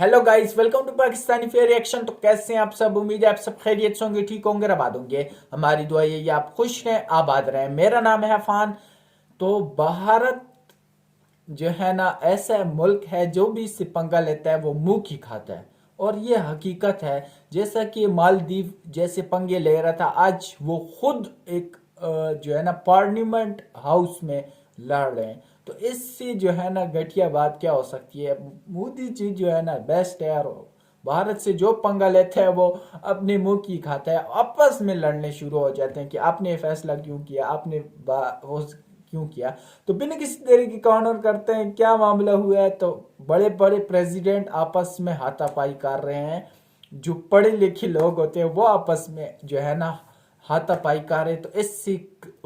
Hello guys, welcome to Pakistani fair reaction. तो कैसे हैं आप सब? उम्मीद है आप सब खैरियत से होंगे, ठीक होंगे, आबाद होंगे। हमारी दुआ यही है आप खुश रहें, आबाद रहें। मेरा नाम है अफान। तो भारत जो है ना, ऐसा मुल्क है जो भी इससे पंगा लेता है वो मुंह की खाता है। और ये हकीकत है। जैसा कि मालदीव जैसे पंगे ले रहा था, आज वो खुद एक जो है ना पार्लियामेंट हाउस में लड़ रहे हैं। तो इससे जो है ना घटिया बात क्या हो सकती है? मोदी जी जो है ना बेस्ट है यार। भारत से जो पंगा लेते हैं वो अपने मुंह की खाता है। आपस में लड़ने शुरू हो जाते हैं कि आपने ये फैसला क्यों किया, आपने वो क्यों किया। तो बिना किसी तरह की काउंटर करते हैं क्या मामला हुआ है। तो बड़े बड़े प्रेसिडेंट आपस में हाथापाई कर रहे हैं। जो पढ़े लिखे लोग होते हैं वो आपस में जो है ना हाथापाई कर रहे हैं। तो इससे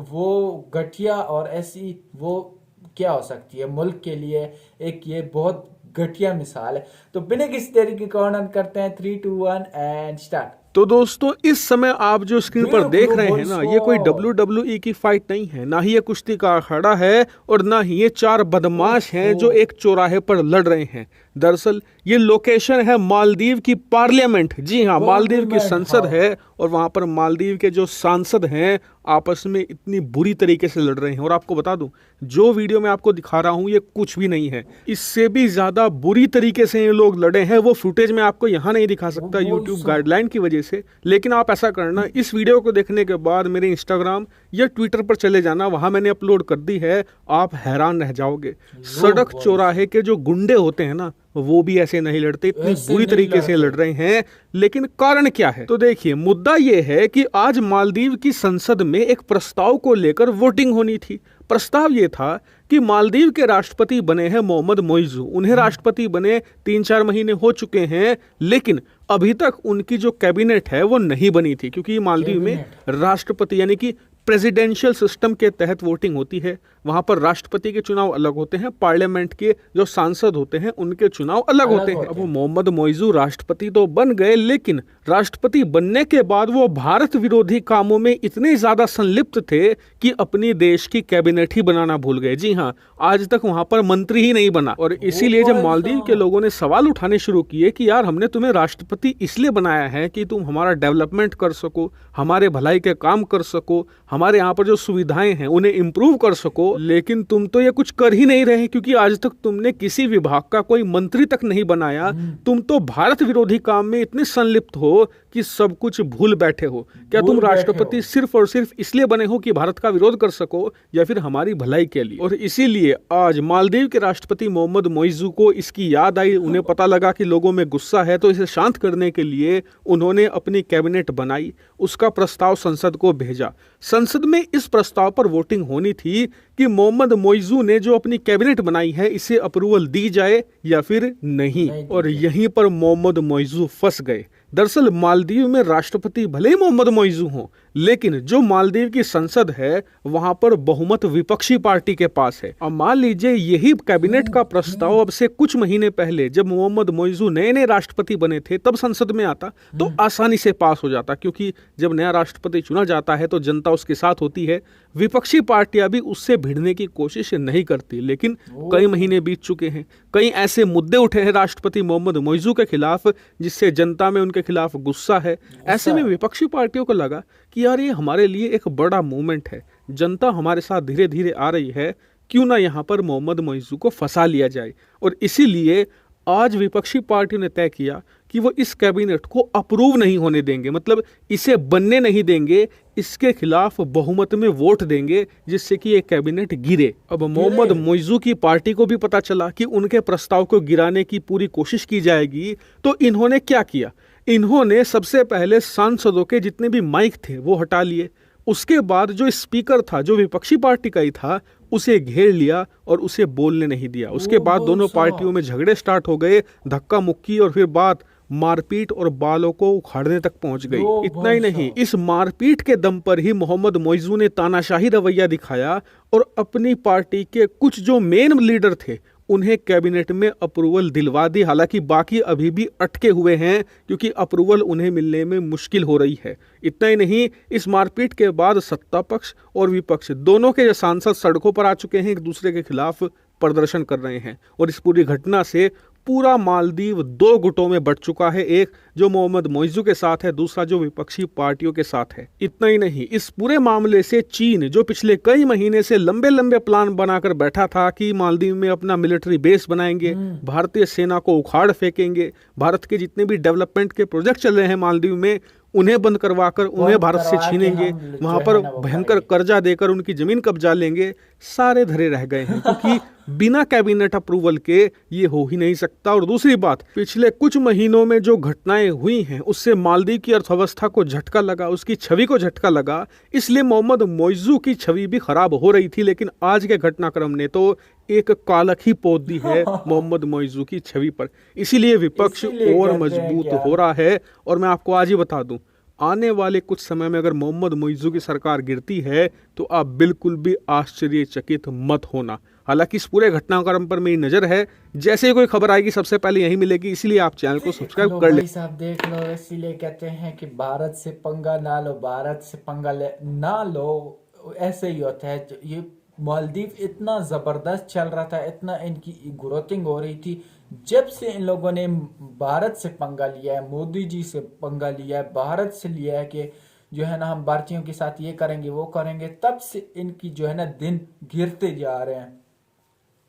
वो घटिया और ऐसी वो क्या हो सकती है मुल्क के लिए? एक ये बहुत घटिया मिसाल है। तो बिना किसी तरीके का वर्णन करते हैं, 3 2 1 एंड स्टार्ट। तो दोस्तों इस समय आप जो स्क्रीन पर ब्लू देख ब्लू रहे हैं वॉइस ना, हो। ये कोई WWE की फाइट नहीं है, ना ही ये कुश्ती का अखाड़ा है और ना ही ये चार बदमाश हैं ओफो। जो एक चौराहे पर लड़ रहे हैं। दरअसल ये लोकेशन है मालदीव की पार्लियामेंट। जी हाँ, मालदीव की पार्लियामेंट, संसद हाँ। है और वहां पर मालदीव के जो सांसद हैं आपस में इतनी बुरी तरीके से लड़ रहे हैं। और आपको बता दूं, जो वीडियो मैं आपको दिखा रहा हूं ये कुछ भी नहीं है, इससे भी ज्यादा बुरी तरीके से ये लोग लड़े हैं। वो फुटेज मैं आपको यहाँ नहीं दिखा वो सकता यूट्यूब वॉइस। गाइडलाइन की वजह से, लेकिन आप ऐसा करना, इस वीडियो को देखने के बाद मेरे इंस्टाग्राम या ट्विटर पर चले जाना, वहां मैंने अपलोड कर दी है। आप हैरान रह जाओगे। लो सड़क वॉइस। चौराहे के जो गुंडे होते हैं ना, वो भी ऐसे नहीं लड़ते, इतनी ऐसे बुरी नहीं तरीके से लड़ते। लड़ रहे हैं। लेकिन कारण क्या है? तो देखिए, मुद्दा ये है कि आज मालदीव की संसद में एक प्रस्ताव को लेकर वोटिंग होनी थी। प्रस्ताव ये था कि मालदीव के राष्ट्रपति बने हैं मोहम्मद मोइजू। उन्हें राष्ट्रपति बने 3-4 महीने हो चुके हैं, लेकिन अभी तक उनकी जो कैबिनेट है वो नहीं बनी थी, क्योंकि मालदीव में कैबिनेट। राष्ट्रपति यानी कि प्रेसिडेंशियल सिस्टम के तहत वोटिंग होती है। वहां पर राष्ट्रपति के चुनाव अलग होते हैं, पार्लियामेंट के जो सांसद होते हैं उनके चुनाव अलग होते हैं। अब मोहम्मद मोइजू राष्ट्रपति तो बन गए, लेकिन राष्ट्रपति बनने के बाद वो भारत विरोधी कामों में इतने ज्यादा संलिप्त थे कि अपनी देश की कैबिनेट ही बनाना भूल गए। जी हाँ, आज तक वहां पर मंत्री ही नहीं बना। और इसीलिए जब मालदीव के लोगों ने सवाल उठाने शुरू किए कि यार, हमने तुम्हें राष्ट्रपति इसलिए बनाया है कि तुम हमारा डेवलपमेंट कर सको, हमारे भलाई के काम कर सको, हमारे यहाँ पर जो सुविधाएं हैं उन्हें इंप्रूव कर सको, लेकिन तुम तो ये कुछ कर ही नहीं रहे, क्योंकि आज तक तुमने किसी विभाग का कोई मंत्री तक नहीं बनाया। तुम तो भारत विरोधी काम में इतने संलिप्त हो कि सब कुछ भूल बैठे हो। क्या तुम राष्ट्रपति सिर्फ और सिर्फ इसलिए बने हो कि भारत का विरोध कर सको, या फिर हमारी भलाई के लिए? और इसीलिए आज मालदीव के राष्ट्रपति मोहम्मद मोइजू को इसकी याद आई। उन्हें पता लगा कि लोगों में गुस्सा है, तो इसे शांत करने के लिए उन्होंने अपनी कैबिनेट बनाई, उसका प्रस्ताव संसद को भेजा। संसद में इस प्रस्ताव पर वोटिंग होनी थी कि मोहम्मद मोइजू ने जो अपनी कैबिनेट बनाई है इसे अप्रूवल दी जाए या फिर नहीं। और यहीं पर मोहम्मद मोइजू फंस गए। दरअसल मालदीव में राष्ट्रपति भले ही मोहम्मद मोइजू हों, लेकिन जो मालदीव की संसद है वहां पर बहुमत विपक्षी पार्टी के पास है। अब मान लीजिए यही कैबिनेट का प्रस्ताव अब से कुछ महीने पहले, जब मोहम्मद मोइजू नए नए राष्ट्रपति बने थे, तब संसद में आता तो आसानी से पास हो जाता, क्योंकि जब नया राष्ट्रपति चुना जाता है तो जनता उसके साथ होती है। विपक्षी पार्टियां भी उससे भिड़ने की कोशिश नहीं करती। लेकिन कई महीने बीत चुके हैं, कई ऐसे मुद्दे उठे हैं राष्ट्रपति मोहम्मद मोइजू के खिलाफ जिससे जनता में उनके खिलाफ गुस्सा है। ऐसे में विपक्षी पार्टियों को लगा कि यार, ये हमारे लिए एक बड़ा मूवमेंट है, जनता हमारे साथ धीरे धीरे आ रही है, क्यों ना यहाँ पर मोहम्मद मोइजू को फंसा लिया जाए। और इसीलिए आज विपक्षी पार्टियों ने तय किया कि वो इस कैबिनेट को अप्रूव नहीं होने देंगे, मतलब इसे बनने नहीं देंगे, इसके खिलाफ बहुमत में वोट देंगे, जिससे कि ये कैबिनेट गिरे। अब मोहम्मद मोइजू की पार्टी को भी पता चला कि उनके प्रस्ताव को गिराने की पूरी कोशिश की जाएगी, तो इन्होंने क्या किया? इन्होंने सबसे पहले सांसदों के जितने भी माइक थे वो हटा लिए। उसके बाद जो स्पीकर था, जो विपक्षी पार्टी का ही था, उसे घेर लिया और उसे बोलने नहीं दिया। उसके बाद दोनों पार्टियों में झगड़े स्टार्ट हो गए, धक्का मुक्की, और फिर बात मारपीट और बालों को उखाड़ने तक पहुंच गई। इतना ही नहीं, इस मारपीट के दम पर ही मोहम्मद मोइजू ने तानाशाही रवैया दिखाया और अपनी पार्टी के कुछ जो मेन लीडर थे उन्हें कैबिनेट में अप्रूवल दिलवा दी। हालांकि बाकी अभी भी अटके हुए हैं, क्योंकि अप्रूवल उन्हें मिलने में मुश्किल हो रही है। इतना ही नहीं, इस मारपीट के बाद सत्ता पक्ष और विपक्ष दोनों के सांसद सड़कों पर आ चुके हैं, एक दूसरे के खिलाफ प्रदर्शन कर रहे हैं। और इस पूरी घटना से पूरा मालदीव दो गुटों में बंट चुका है, एक जो मोहम्मद मोइजू के साथ है, दूसरा जो विपक्षी पार्टियों के साथ है। इतना ही नहीं, इस पूरे मामले से चीन जो पिछले कई महीने से लंबे लंबे प्लान बनाकर बैठा था कि मालदीव में अपना मिलिट्री बेस बनाएंगे, भारतीय सेना को उखाड़ फेंकेंगे, भारत के जितने भी डेवलपमेंट के प्रोजेक्ट चल रहे हैं मालदीव में उन्हें बंद करवाकर उन्हें भारत से छीनेंगे, वहां पर भयंकर कर्जा देकर उनकी जमीन कब्जा लेंगे, सारे धरे रह गए हैं क्योंकि बिना कैबिनेट अप्रूवल के ये हो ही नहीं सकता। और दूसरी बात, पिछले कुछ महीनों में जो घटनाएं हुई हैं उससे मालदीव की अर्थव्यवस्था को झटका लगा, उसकी छवि को झटका लगा, इसलिए मोहम्मद मोइजू की छवि भी खराब हो रही थी। लेकिन आज के घटनाक्रम ने तो एक कालख ही पोत दी है मोहम्मद मोइजू की छवि पर, इसीलिए विपक्ष और मजबूत हो रहा है। और मैं आपको आज ही बता दूं, आने वाले कुछ समय में अगर मोहम्मद मोइजू की सरकार गिरती है तो आप बिल्कुल भी आश्चर्यचकित मत होना। हालांकि इस पूरे घटनाक्रम पर मेरी नजर है, जैसे ही कोई खबर आएगी सबसे पहले यही मिलेगी, इसलिए आप चैनल को सब्सक्राइब कर ले। साहब देख लो, इसीलिए कहते हैं कि भारत से पंगा ना लो, भारत से पंगा ना लो, ऐसे ही होता है। ये मालदीव इतना जबरदस्त चल रहा था, इतना इनकी ग्रोथिंग हो रही थी, जब से इन लोगों ने भारत से पंगा लिया है, मोदी जी से पंगा लिया है, भारत से लिया है कि जो है ना हम भारतीयों के साथ ये करेंगे वो करेंगे, तब से इनकी जो है ना दिन गिरते जा रहे हैं।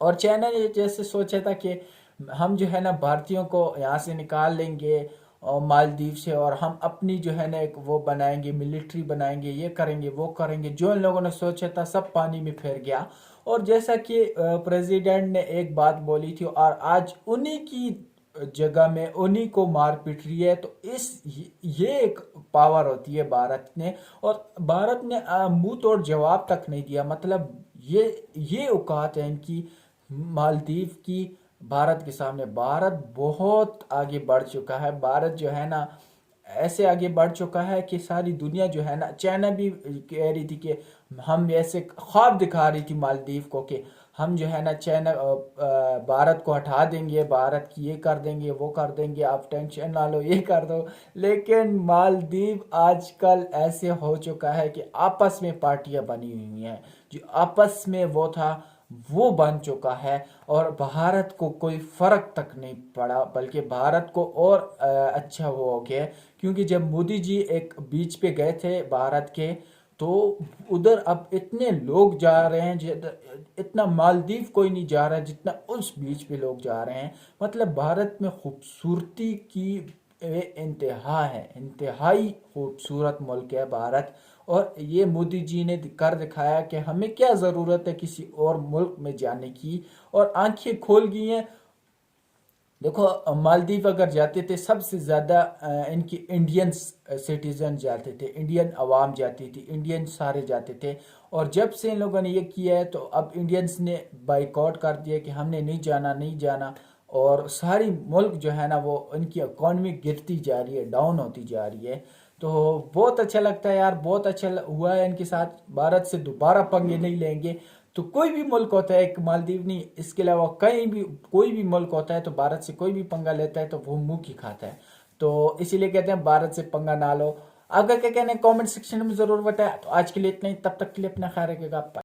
और चाइना ने जैसे सोचा था कि हम जो है ना भारतीयों को यहाँ से निकाल लेंगे और मालदीव से, और हम अपनी जो है ना एक वो बनाएंगे, मिलिट्री बनाएंगे, ये करेंगे वो करेंगे, जो इन लोगों ने सोचा था सब पानी में फिर गया। और जैसा कि प्रेसिडेंट ने एक बात बोली थी और आज उन्हीं की जगह में उन्हीं को मार पीट रही है, तो ये एक पावर होती है भारत ने। और भारत ने मुंह तोड़ जवाब तक नहीं दिया, मतलब ये औकात है इनकी मालदीव की भारत के सामने। भारत बहुत आगे बढ़ चुका है, भारत जो है ना ऐसे आगे बढ़ चुका है कि सारी दुनिया जो है ना, चाइना भी कह रही थी कि हम ऐसे ख्वाब दिखा रही थी मालदीव को कि हम जो है ना चाइना भारत को हटा देंगे, भारत की ये कर देंगे वो कर देंगे, आप टेंशन ना लो, ये कर दो। लेकिन मालदीव आजकल ऐसे हो चुका है कि आपस में पार्टियां बनी हुई हैं, जो आपस में वो था वो बन चुका है, और भारत को कोई फर्क तक नहीं पड़ा, बल्कि भारत को और अच्छा वो हो गया। क्योंकि जब मोदी जी एक बीच पे गए थे भारत के, तो उधर अब इतने लोग जा रहे हैं, इतना मालदीव कोई नहीं जा रहा है जितना उस बीच पे लोग जा रहे हैं। मतलब भारत में खूबसूरती की इंतहा है, इंतहाई खूबसूरत मुल्क है भारत। और ये मोदी जी ने कर दिखाया कि हमें क्या ज़रूरत है किसी और मुल्क में जाने की, और आंखें खोल गई हैं। देखो मालदीव अगर जाते थे सबसे ज़्यादा इनकी इंडियन सिटीजन जाते थे, इंडियन अवाम जाती थी, इंडियन सारे जाते थे। और जब से इन लोगों ने ये किया है तो अब इंडियंस ने बाइकआउट कर दिया कि हमने नहीं जाना नहीं जाना, और सारी मुल्क जो है ना वो इनकी इकॉनमी गिरती जा रही है, डाउन होती जा रही है। तो बहुत अच्छा लगता है यार, बहुत अच्छा हुआ है इनके साथ। भारत से दोबारा पंगे नहीं लेंगे। तो कोई भी मुल्क होता है, एक मालदीव नहीं, इसके अलावा कहीं भी कोई भी मुल्क होता है तो भारत से कोई भी पंगा लेता है तो वो मुंह की खाता है। तो इसीलिए कहते हैं भारत से पंगा ना लो। अगर क्या कहना है कमेंट सेक्शन में जरूर बताएं। तो आज के लिए इतना ही, तब तक के लिए अपना ख्याल रखिएगा।